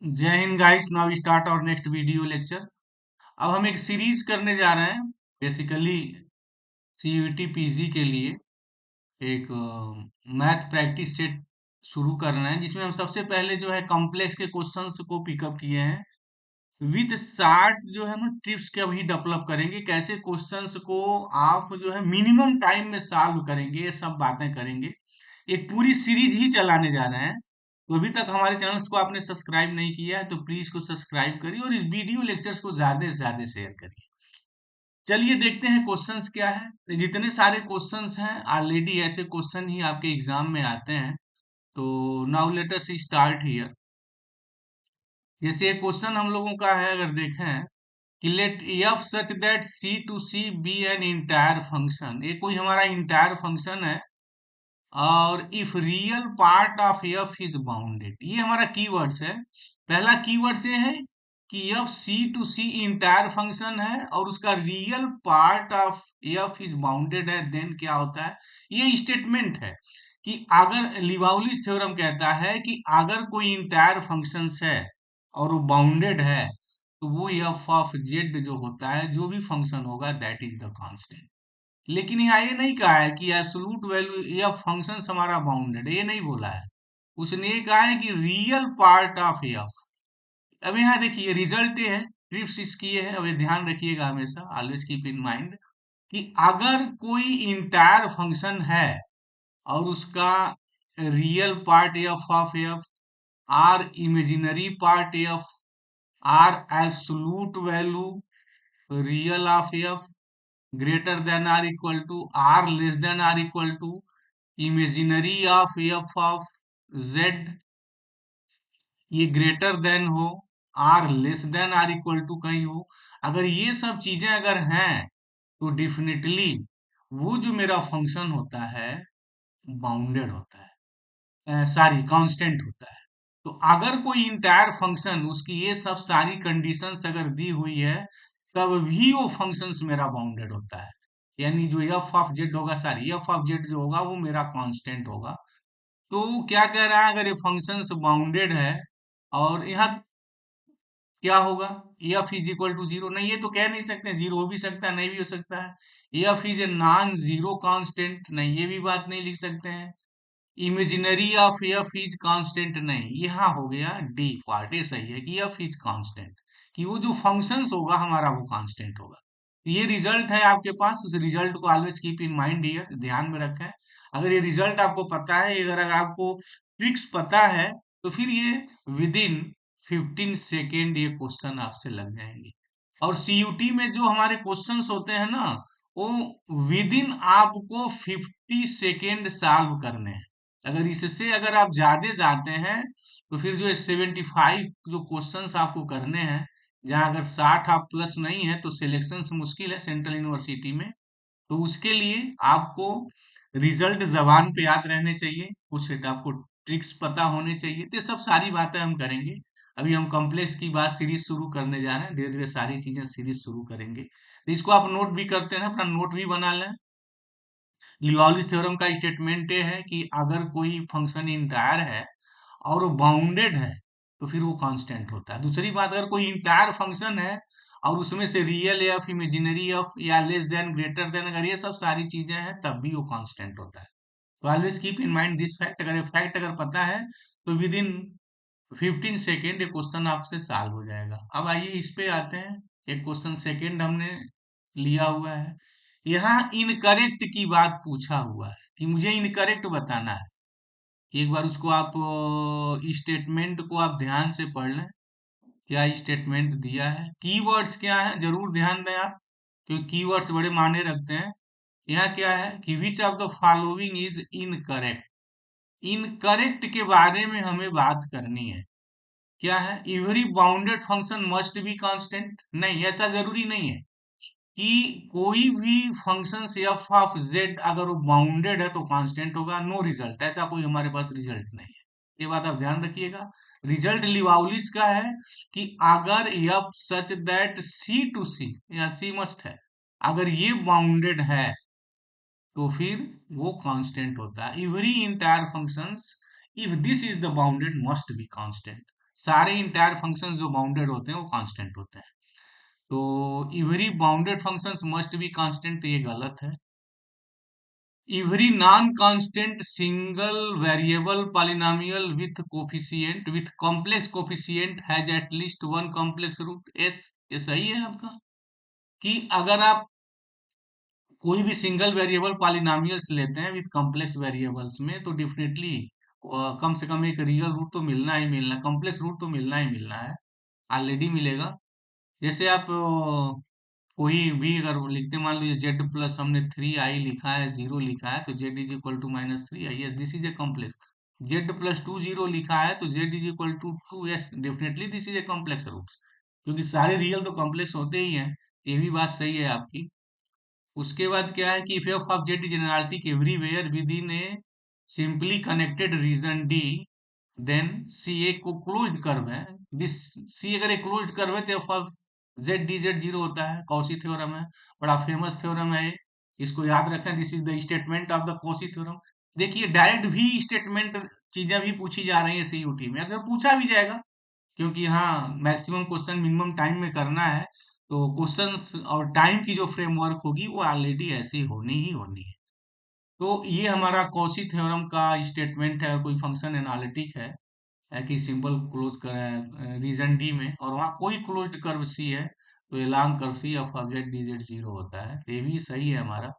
जय Hind guys. Now start और next video lecture. अब हम एक सीरीज करने जा रहे हैं। बेसिकली सीयूईटी पीजी के लिए एक मैथ प्रैक्टिस सेट शुरू कर रहे हैं, जिसमें हम सबसे पहले जो है कॉम्प्लेक्स के क्वेश्चंस को पिकअप किए हैं विद शार्ट जो है ना टिप्स के अभी डेवलप करेंगे। कैसे क्वेश्चंस को आप जो है मिनिमम टाइम में सॉल्व करेंगे, ये सब बातें करेंगे। एक पूरी सीरीज ही चलाने जा रहे हैं। तो अभी तक हमारे चैनल्स को आपने सब्सक्राइब नहीं किया है तो प्लीज को सब्सक्राइब करिए और इस वीडियो लेक्चर्स को ज्यादा से ज्यादा शेयर करिए। चलिए देखते हैं क्वेश्चंस क्या है। तो जितने सारे क्वेश्चंस हैं ऑलरेडी ऐसे क्वेश्चन ही आपके एग्जाम में आते हैं। तो now let us start here. जैसे एक क्वेश्चन हम लोगों का है, अगर देखें कि let F such that C to C be an entire function. ये कोई हमारा इंटायर फंक्शन है और if real part of F is bounded, ये हमारा कीवर्ड्स है। पहला कीवर्ड्स ये है कि F C to C entire function है और उसका real part of F is bounded है। देन क्या होता है, ये स्टेटमेंट है कि अगर लिबाउलिस थ्योरम कहता है कि अगर कोई इंटायर फंक्शंस है और वो बाउंडेड है तो वो एफ ऑफ जेड जो होता है, जो भी फंक्शन होगा, दैट इज द कांस्टेंट। लेकिन यहाँ ये नहीं कहा है कि एब्सोल्यूट वैल्यू या फंक्शन हमारा बाउंडेड है, ये नहीं बोला है। उसने ये कहा है कि रियल पार्ट ऑफ एफ। अब यहाँ देखिए रिजल्ट ये है, ट्रिप्स इसकी ये है। अब ये ध्यान रखिएगा, हमेशा ऑलवेज कीप इन माइंड कि अगर कोई इंटायर फंक्शन है और उसका real part F of F R imaginary part F R absolute value real of F greater than or equal to r less than or equal to imaginary of f of z, ये greater than हो, r less than और equal to कहीं हो, अगर ये सब चीजें अगर हैं तो डेफिनेटली वो जो मेरा फंक्शन होता है बाउंडेड होता है, सॉरी कांस्टेंट होता है। तो अगर कोई इंटायर फंक्शन उसकी ये सब सारी कंडीशंस अगर दी हुई है तब भी वो फंक्शंस मेरा बाउंडेड होता है। यानी जो एफ ऑफ जेड होगा, सॉरी एफ ऑफ जेड जो होगा वो मेरा कांस्टेंट होगा। तो क्या कह रहा है, अगर ये फंक्शंस बाउंडेड है और यहाँ क्या होगा, F is equal to zero. नहीं, ये तो कह नहीं सकते, जीरो हो भी सकता है नहीं भी हो सकता है। F is a non zero constant, नहीं ये भी बात नहीं लिख सकते हैं। Imaginary of F is constant, नहीं, यहाँ हो गया डी पार्ट। ये सही है कि एफ इज कांस्टेंट, कि वो जो फंक्शंस होगा हमारा वो कांस्टेंट होगा। ये रिजल्ट है आपके पास, उस रिजल्ट को always keep in mind here, ध्यान में रखें। अगर ये रिजल्ट आपको पता है, अगर आपको ट्रिक्स पता है, तो फिर ये विद इन 15 सेकेंड ये क्वेश्चन आपसे लग जाएंगे। और सीयूटी में जो हमारे क्वेश्चंस होते हैं ना, वो विद इन आपको 50 सेकेंड सॉल्व करने हैं। अगर इससे अगर आप ज्यादा जाते हैं तो फिर जो 75 जो क्वेश्चंस आपको करने हैं, जहां अगर 60 आप प्लस नहीं है तो सिलेक्शन मुश्किल है सेंट्रल यूनिवर्सिटी में। तो उसके लिए आपको रिजल्ट जबान पे याद रहने चाहिए, कुछ आपको ट्रिक्स पता होने चाहिए। तो ये सब सारी बातें हम करेंगे। अभी हम कॉम्प्लेक्स की बात सीरीज शुरू करने जा रहे हैं, धीरे धीरे सारी चीजें सीरीज शुरू करेंगे। तो इसको आप नोट भी करते हैं, अपना नोट भी बना लें। लियोलिस थ्योरम का स्टेटमेंट ये है कि अगर कोई फंक्शन इंटायर है और वो बाउंडेड है तो फिर वो कांस्टेंट होता है। दूसरी बात, अगर कोई इंटायर फंक्शन है और उसमें से रियल एफ इमेजिनरी एफ या लेस देन ग्रेटर देन, अगर ये सब सारी चीजें हैं तब भी वो कांस्टेंट होता है। तो always keep in mind this fact. अगर ये फैक्ट अगर पता है तो विद इन 15 सेकेंड ये क्वेश्चन आपसे सॉल्व हो जाएगा। अब आइए इस पे आते हैं। एक क्वेश्चन सेकेंड हमने लिया हुआ है। यहाँ इनकरेक्ट की बात पूछा हुआ है कि मुझे इनकरेक्ट बताना है। एक बार उसको आप स्टेटमेंट को आप ध्यान से पढ़ लें, क्या स्टेटमेंट दिया है, कीवर्ड्स क्या है जरूर ध्यान दें आप, क्योंकि कीवर्ड्स बड़े मायने रखते हैं। यहाँ क्या है कि which of the following is incorrect. Incorrect के बारे में हमें बात करनी है। क्या है, every bounded function must be constant, नहीं ऐसा जरूरी नहीं है कि कोई भी फंक्शन एफ ऑफ जेड अगर वो बाउंडेड है तो कांस्टेंट होगा। नो रिजल्ट, ऐसा कोई हमारे पास रिजल्ट नहीं है। ये बात आप ध्यान रखिएगा। रिजल्ट लिवाउलिस का है कि अगर f such that C to c, या सी मस्ट है, अगर ये बाउंडेड है तो फिर वो कांस्टेंट होता है। Every entire functions if this is the bounded must be constant. सारे इंटायर फंक्शंस जो बाउंडेड होते हैं वो कांस्टेंट होते हैं। तो every bounded functions must be constant, तो ये गलत है। Every non constant single variable polynomial with coefficient with complex coefficient has at least one complex roots. ये सही है आपका, कि अगर आप कोई भी सिंगल वेरिएबल पॉलिनोमियल्स लेते हैं विथ कॉम्प्लेक्स वेरिएबल्स में, तो डेफिनेटली कम से कम एक रियल रूट तो मिलना ही मिलना, कॉम्प्लेक्स रूट तो मिलना ही मिलना है, ऑलरेडी मिलेगा। जैसे आप कोई भी अगर लिखते हैं, मान लीजिए जेड प्लस हमने 3i लिखा है, 0 लिखा है, तो Z is equal to -3i, yes this is a complex. Z plus 2 0 लिखा है तो Z is equal to 2, yes definitely this is a complex roots, क्योंकि सारे रियल तो कॉम्प्लेक्स होते ही हैं। ये भी बात सही है आपकी। उसके बाद क्या है कि if f of Z is analytic everywhere within a simply connected region D, then C एक को क्लोज्ड कर्व है। दिस सी अगर एक क्लोज्ड कर्व है तो F of Z D Z zero होता है। कॉशी थ्योरम है, बड़ा फेमस थ्योरम है ये, इसको याद रखें। This is the statement of the Cauchy theorem. देखिए डायरेक्ट भी स्टेटमेंट चीजें भी पूछी जा रही है सीयूटी में, अगर पूछा भी जाएगा, क्योंकि हाँ मैक्सिमम क्वेश्चन मिनिमम टाइम में करना है, तो क्वेश्चंस और टाइम की जो फ्रेमवर्क होगी वो ऑलरेडी ऐसी होनी ही होनी है। तो ये हमारा कॉशी थ्योरम का स्टेटमेंट है। अगर कोई फंक्शन एनालिटिक है कि सिंपल क्लोज कर रीजन डी में और वहाँ कोई क्लोज्ड कर्व सी है, तो ये long curve C of Z D Z zero होता है। तो ये भी सही है हमारा।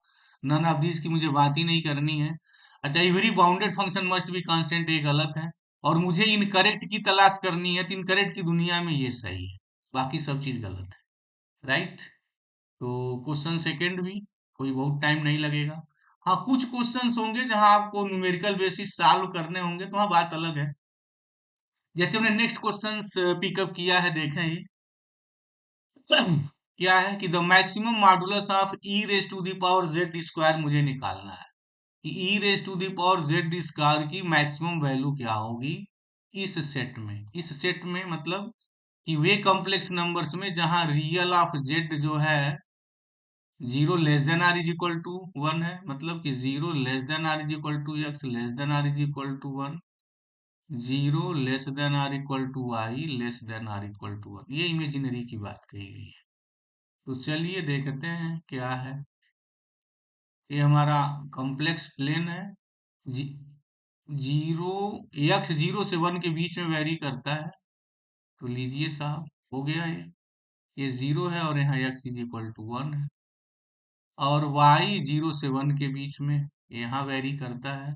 नन ऑफ दिस की मुझे बात ही नहीं करनी है। अच्छा, every bounded function must be constant, ये गलत है। और मुझे इनकरेक्ट की तलाश करनी है, तो इनकरेक्ट की दुनिया में ये सही है, बाकी सब चीज गलत है। राइट। तो क्वेश्चन सेकंड भी कोई बहुत टाइम नहीं लगेगा। हाँ कुछ क्वेश्चंस होंगे जहां आपको न्यूमेरिकल बेसिस सॉल्व करने होंगे, तो हाँ बात अलग है। जैसे हमने नेक्स्ट क्वेश्चंस पिकअप किया है, देखें ये क्या है कि the maximum modulus of E raise to the power Z square मुझे निकालना है, कि e raise to the power Z square की मैक्सिमम वैल्यू क्या होगी इस सेट में। इस सेट में मतलब कि वे कॉम्प्लेक्स नंबर्स में जहां रियल ऑफ जेड जो है 0 < (r) = 1 है, मतलब कि 0 < (r) = x < (r) = 1, 0 < (r) = y < (r) = 1। ये इमेजिनरी की बात कही गई है। तो चलिए देखते हैं क्या है। ये हमारा कॉम्प्लेक्स प्लेन है। जी, जीरो x 0 से 1 के बीच में वेरी करता है। तो लीजिए साहब, हो गया ये 0 है और यहाँ x = 1 है। और y 0 से 1 के बीच में यहाँ वेरी करता है।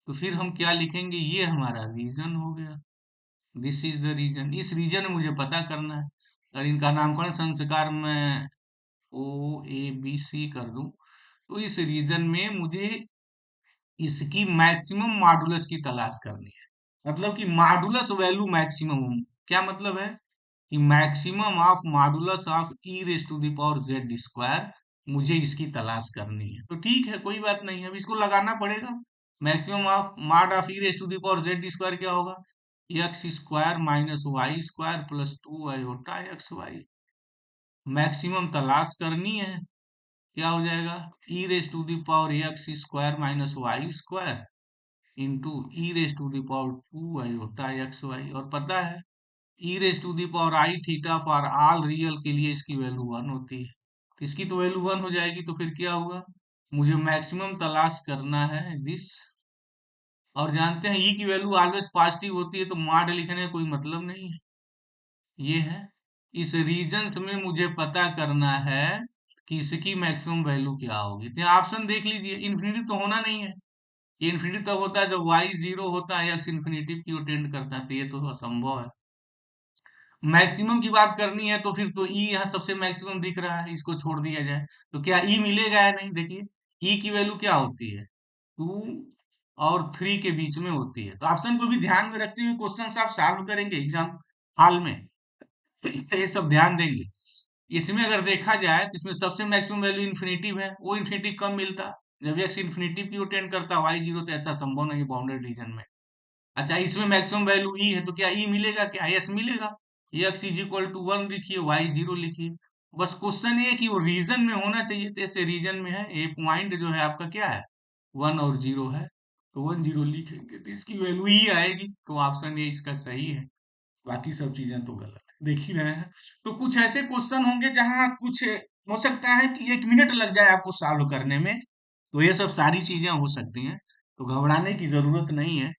तो फिर हम क्या लिखेंगे, ये हमारा रीजन हो गया। This is the region. इस रीजन में मुझे पता करना है। अगर इनका नामकरण संस्कार मैं O A B C कर दूं, तो इस रीजन में मुझे इसकी मैक्सिमम मॉडुलस की तलाश करनी है। मतलब कि मॉडुलस वैल्यू मैक्सिमम, क्या मतलब है कि maximum of modulus of E raise to the power Z square, मुझे इसकी तलाश करनी है। तो ठीक है, कोई बात नहीं है, अब इसको लगाना पड़ेगा। Maximum of mod of E raise to the power Z square क्या होगा, x square minus y square plus 2i x y. Maximum तलाश करनी है, क्या हो जाएगा, e raise to the power x square minus y square into e raise to the power 2i x y. और पता है e raise to the power i theta for all real के लिए इसकी वैल्यू 1 होती है। तो इसकी तो वैल्यू 1 हो जाएगी, तो फिर क्या होगा, मुझे मैक्सिमम तलाश करना है दिस। और जानते हैं ई की वैल्यू ऑलवेज पॉजिटिव होती है, तो मॉड लिखने का कोई मतलब नहीं है। ये है, इस रीजन में मुझे पता करना है कि इसकी मैक्सिमम वैल्यू क्या होगी। तो ऑप्शन देख लीजिए, इन्फिनिटी तो होना नहीं है। ये इन्फिनिटी तब होता है जब वाई 0 होता है, एक्स इन्फिनिटी की ओर टेंड करता है, तो ये तो असंभव है। मैक्सिमम की बात करनी है तो फिर तो ई यहाँ सबसे मैक्सिमम दिख रहा है, इसको छोड़ दिया जाए तो क्या ई मिलेगा या नहीं। देखिए ई की वैल्यू क्या होती है, 2 और 3 के बीच में होती है। तो ऑप्शन को भी ध्यान में रखते हुए क्वेश्चन आप सॉल्व करेंगे एग्जाम हॉल में, तो ये सब ध्यान देंगे। इसमें अगर देखा जाए तो इसमें सबसे मैक्सिमम वैल्यू इन्फिनिटिव है, वो इन्फिनिटिव कम मिलता जब एक्स इन्फिनिटिव की ओर टेंड करता, वाई 0, तो ऐसा संभव नहीं बाउंडेड रीजन में। अच्छा, इसमें मैक्सिमम वैल्यू ई है, तो क्या ई मिलेगा, क्या यस मिलेगा। एक्स = 1 लिखिए, वाई 0 लिखिए। बस क्वेश्चन ये है कि वो रीजन में होना चाहिए, तो ऐसे रीजन में है, ए पॉइंट जो है आपका क्या है 1 और 0 है, तो 1 0 लिखेंगे तो इसकी वैल्यू ई आएगी। तो ऑप्शन ए इसका सही है। बाकी सब चीजें तो गलत है, देख ही रहे हैं। तो कुछ ऐसे क्वेश्चन होंगे जहां कुछ हो सकता है कि 1 मिनट लग जाए आपको सॉल्व करने में, तो ये सब सारी चीजें हो सकती हैं, तो घबराने की जरूरत नहीं है।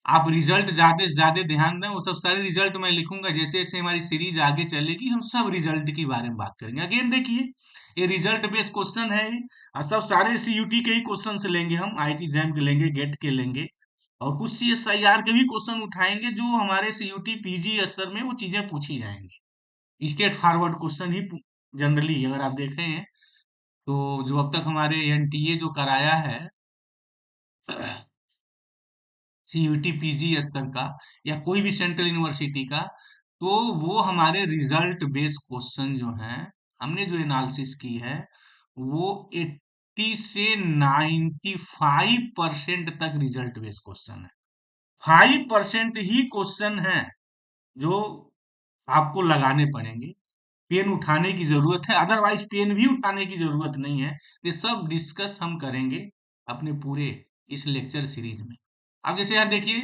आप रिजल्ट ज्यादा से ज्यादा ध्यान दें, वो सब सारे रिजल्ट मैं लिखूंगा, जैसे जैसे हमारी सीरीज आगे चलेगी हम सब रिजल्ट के बारे में बात करेंगे। अगेन देखिए, ये रिजल्ट बेस्ड क्वेश्चन है ये, और सब सारे सीयूटी के ही क्वेश्चन से लेंगे, हम आईटी जैम के लेंगे, गेट के लेंगे, और कुछ सीएसआईआर के भी क्वेश्चन उठाएंगे जो हमारे सीयूटी पीजी स्तर में वो चीजें पूछी जाएंगी। स्ट्रेट फॉरवर्ड क्वेश्चन ही जनरली अगर आप देखें हैं, तो जो अब तक हमारे एनटीए जो कराया है सीयूटी पीजी स्तर का, या कोई भी सेंट्रल यूनिवर्सिटी का, तो वो हमारे रिजल्ट बेस्ड क्वेश्चन जो हैं, हमने जो एनालिसिस की है, वो 80 से 95% तक रिजल्ट बेस्ड क्वेश्चन है। 5% ही क्वेश्चन है जो आपको लगाने पड़ेंगे, पेन उठाने की जरूरत है, अदरवाइज पेन भी उठाने की जरूरत नहीं है। ये सब डिस्कस हम करेंगे अपने पूरे इस लेक्चर सीरीज में। अब जैसे यहाँ देखिए,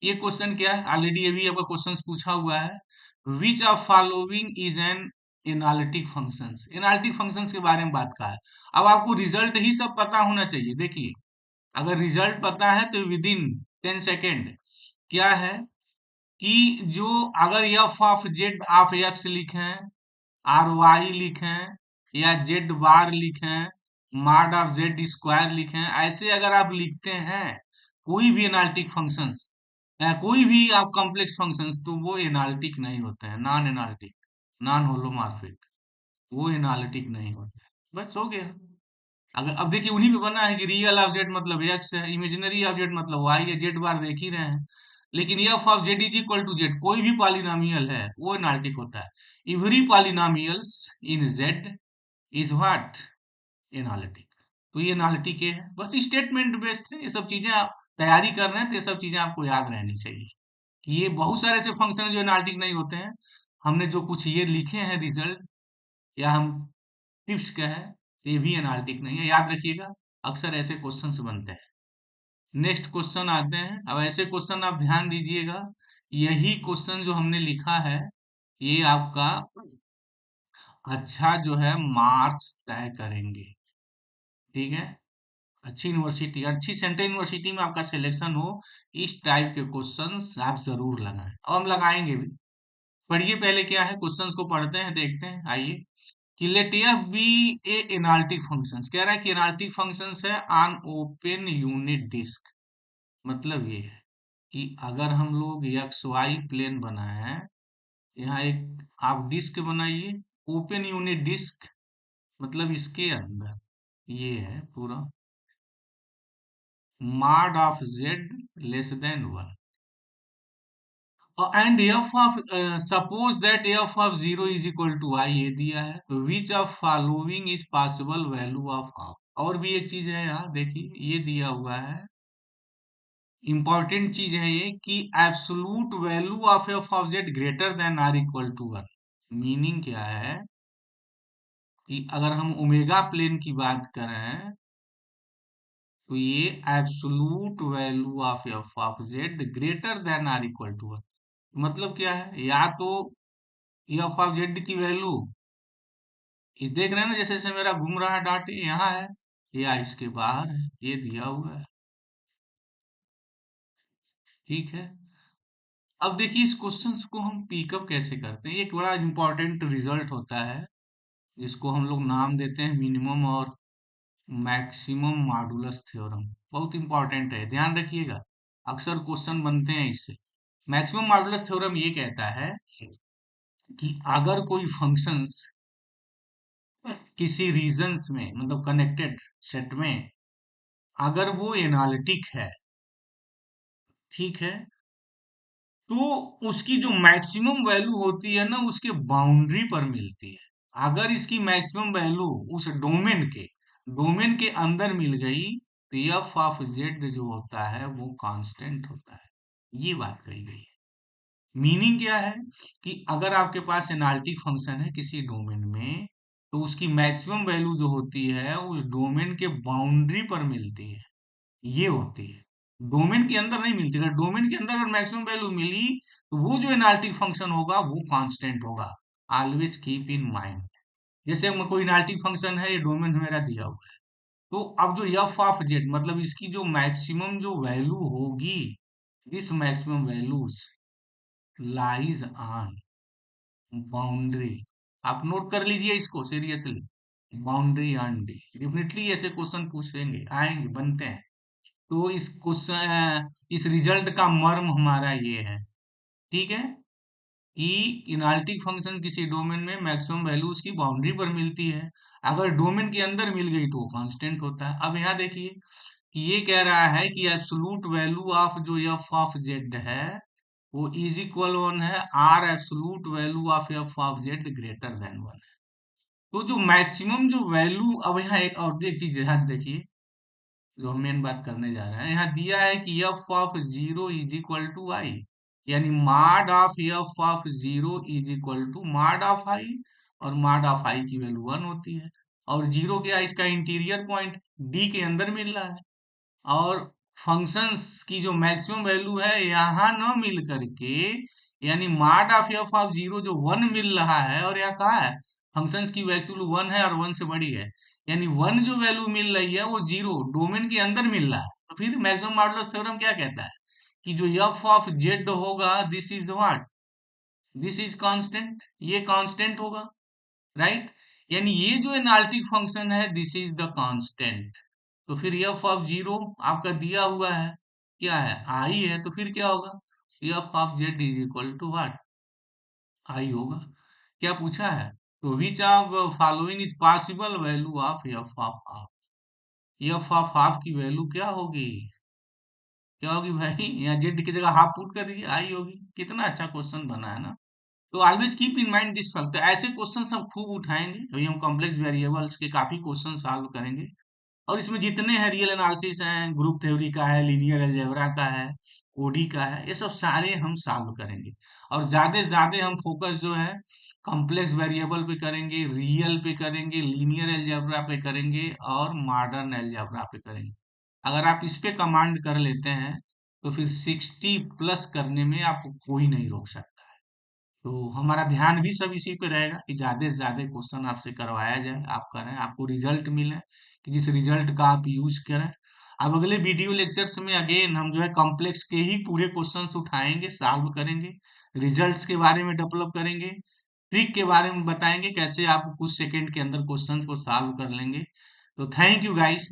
ये क्वेश्चन क्या है, ऑलरेडी ये भी आपका क्वेश्चन पूछा हुआ है, which of following is an analytic functions. Analytic functions के बारे में बात कहा है। अब आपको रिजल्ट ही सब पता होना चाहिए। देखिए, अगर रिजल्ट पता है तो विद इन 10 सेकेंड क्या है कि जो अगर F of Z of x लिखें, आर वाई लिखें, या जेड बार लिखें, मॉड ऑफ जेड स्क्वायर लिखें, ऐसे अगर आप लिखते हैं कोई भी एनालिटिक फंक्शंस, कोई भी आप कॉम्प्लेक्स फंक्शंस, तो वो एनालिटिक नहीं होते हैं, नॉन एनालिटिक, नॉन होलोमॉर्फिक, वो एनालिटिक नहीं होते हैं। बस हो गया। अगर अब देखिए, उन्हीं पे बना है कि रियल ऑफ जेड मतलब एक्स है, इमेजिनरी ऑफ जेड मतलब वाई है, जेड बार देख ही रहे हैं। लेकिन F of Z is equal to Z, कोई भी पॉलिनोमियल है वो एनालिटिक होता है। Every polynomials in Z is what, analytic. तो ये एनालिटिक है, बस स्टेटमेंट बेस्ड है। ये सब चीजें आप तैयारी कर रहे हैं तो ये सब चीजें आपको याद रहनी चाहिए कि ये बहुत सारे ऐसे फंक्शन हैं जो एनालिटिक नहीं होते हैं। हमने जो कुछ ये लिखे हैं रिजल्ट, या हम टिप्स का है, ये भी एनालिटिक नहीं है, याद रखिएगा। अक्सर ऐसे क्वेश्चंस बनते हैं। नेक्स्ट क्वेश्चन आते हैं। अब ऐसे क्वेश्चन आप ध्यान दीजिएगा, यही क्वेश्चन जो हमने लिखा है, ये आपका अच्छा जो है मार्क्स तय करेंगे। ठीक है, अच्छी यूनिवर्सिटी, अच्छी सेंट्रल यूनिवर्सिटी में आपका सिलेक्शन हो, इस टाइप के क्वेश्चंस आप जरूर लगाएं, और हम लगाएंगे भी। पढ़िए पहले क्या है, क्वेश्चंस को पढ़ते हैं, देखते हैं, आइए। कि लेट एफ बी ए एनालिटिक फंक्शंस, कह रहा है कि एनालिटिक फंक्शंस है ऑन ओपन यूनिट डिस्क। मतलब ये है कि अगर हम लोग एक्स वाई प्लेन बनाए, यहाँ एक आप डिस्क बनाइए, ओपन यूनिट डिस्क, मतलब इसके अंदर ये है पूरा, mod of z less than 1, and f of, suppose that f of 0 is equal to i, ये दिया है। Which of following is possible value of of, और भी एक चीज है यहाँ देखिए, ये दिया हुआ है, इंपॉर्टेंट चीज है ये, कि absolute value of F of Z greater than or equal to 1। Meaning क्या है कि अगर हम ओमेगा प्लेन की बात करें, तो ये absolute value of F of Z greater than or equal to 1। मतलब क्या है, या तो एफ ऑफ जेड की वैल्यू, ये देख रहे हैं ना, जैसे जैसे मेरा घूम रहा है डॉट, ये यहाँ है या इसके बाहर है, ये दिया हुआ है। ठीक है, अब देखिए इस क्वेश्चन को हम पिकअप कैसे करते हैं। ये एक बड़ा इंपॉर्टेंट रिजल्ट होता है, जिसको हम लोग नाम देते हैं मिनिमम और मैक्सिमम मॉडुलस थ्योरम। बहुत इंपॉर्टेंट है, ध्यान रखिएगा, अक्सर क्वेश्चन बनते हैं इससे। मैक्सिमम मॉडुलस थ्योरम ये कहता है कि अगर कोई फंक्शंस किसी रीजन्स में, मतलब कनेक्टेड सेट में, अगर वो एनालिटिक है, ठीक है, तो उसकी जो मैक्सिमम वैल्यू होती है ना, उसके बाउंड्री पर मिलती है। अगर इसकी मैक्सिमम वैल्यू उस डोमेन के अंदर मिल गई, तो एफ ऑफ जेड जो होता है वो कांस्टेंट होता है। ये बात कही गई है। मीनिंग क्या है कि अगर आपके पास एनालिटिक फंक्शन है किसी डोमेन में, तो उसकी मैक्सिमम वैल्यू जो होती है उस डोमेन के बाउंड्री पर मिलती है, ये होती है। डोमेन के अंदर नहीं मिलती। अगर डोमेन के अंदर अगर मैक्सिमम वैल्यू मिली, तो वो जो एनालिटिक फंक्शन होगा वो कांस्टेंट होगा। Always keep in mind. जैसे कोई एनालिटिक फंक्शन है, ये डोमेन मेरा दिया हुआ है, तो अब जो एफ ऑफ जेड मतलब इसकी जो मैक्सिमम जो वैल्यू होगी, this maximum values lies on boundary. आप नोट कर लीजिए इसको seriously, boundary on D. Definitely ऐसे क्वेश्चन पूछेंगे, आएंगे, बनते हैं। तो इस क्वेश्चन इस रिजल्ट का मर्म हमारा ये है, ठीक है, कि एनालिटिक फंक्शन किसी डोमेन में मैक्सिमम वैल्यू उसकी बाउंड्री पर मिलती है। अगर डोमेन के अंदर मिल गई तो वो कांस्टेंट होता है। अब यहाँ देखिए कि ये कह रहा है कि एब्सोल्यूट वैल्यू ऑफ जो एफ ऑफ जेड है वो इज इक्वल वन है or absolute value of F of Z greater than one. तो जो मैक्सिमम जो वैल्यू, अब यहाँ एक और एक चीज ध्यान से देखिए, जो हम मेन बात करने जा रहे हैं, यहाँ दिया है कि f of zero is equal to i, यानी mod of F of zero is equal to mod of i, और मॉड ऑफ आई की वैल्यू वन होती है। और जीरो क्या, इसका इंटीरियर पॉइंट डी के अंदर मिल रहा है। और फंक्शंस की जो मैक्सिमम वैल्यू है यहाँ न मिल करके, यानी mod of F of zero जो वन मिल रहा है, और यहाँ कहा है फंक्शंस की वैल्यू वन है और वन से बड़ी है, यानी वन जो वैल्यू मिल रही है वो जीरो डोमेन के अंदर मिल रहा है। तो फिर मैक्सिमम मॉडुलस थ्योरम क्या कहता है कि जो एफ ऑफ जेड होगा this is what, this is constant, ये कांस्टेंट होगा, राइट। यानी ये जो एनालिटिक फंक्शन है दिस इज द कांस्टेंट। तो फिर एफ ऑफ जीरो आपका दिया हुआ है, क्या है, आई है, तो फिर क्या होगा, f of Z is equal to what, i होगा। क्या पूछा है, तो which of following is possible value of F of half. F of half की वैल्यू क्या होगी, क्या होगी भाई, यहाँ जेड की जगह हाफ पुट कर दीजिए, आई होगी। कितना अच्छा क्वेश्चन बना है ना। तो always keep in mind this fact. ऐसे क्वेश्चन सब खूब उठाएंगे, अभी हम कॉम्प्लेक्स वेरिएबल्स के काफी क्वेश्चन सॉल्व करेंगे। और इसमें जितने हैं रियल एनालिसिस हैं, ग्रुप थ्योरी का है, लीनियर अलजेब्रा का है, ओडी का है, ये सब सारे हम सॉल्व करेंगे। और ज्यादा से ज्यादा हम फोकस जो है कॉम्प्लेक्स वेरिएबल पे करेंगे, रियल पे करेंगे, लीनियर अलजेब्रा पे करेंगे, और मॉडर्न अलजेब्रा पे करेंगे। अगर आप इस पे कमांड कर लेते हैं तो फिर 60+ करने में आपको कोई नहीं रोक सकता। तो हमारा ध्यान भी सब इसी पे रहेगा कि ज्यादा से ज्यादा क्वेश्चन आपसे करवाया जाए, आप करें, आपको रिजल्ट मिले, कि जिस रिजल्ट का आप यूज करें। अब अगले वीडियो लेक्चर्स में अगेन हम जो है कॉम्प्लेक्स के ही पूरे क्वेश्चंस उठाएंगे, सॉल्व करेंगे, रिजल्ट्स के बारे में डेवलप करेंगे, ट्रिक के बारे में बताएंगे कैसे आप कुछ सेकंड के अंदर क्वेश्चंस को सॉल्व कर लेंगे। तो थैंक यू गाइस।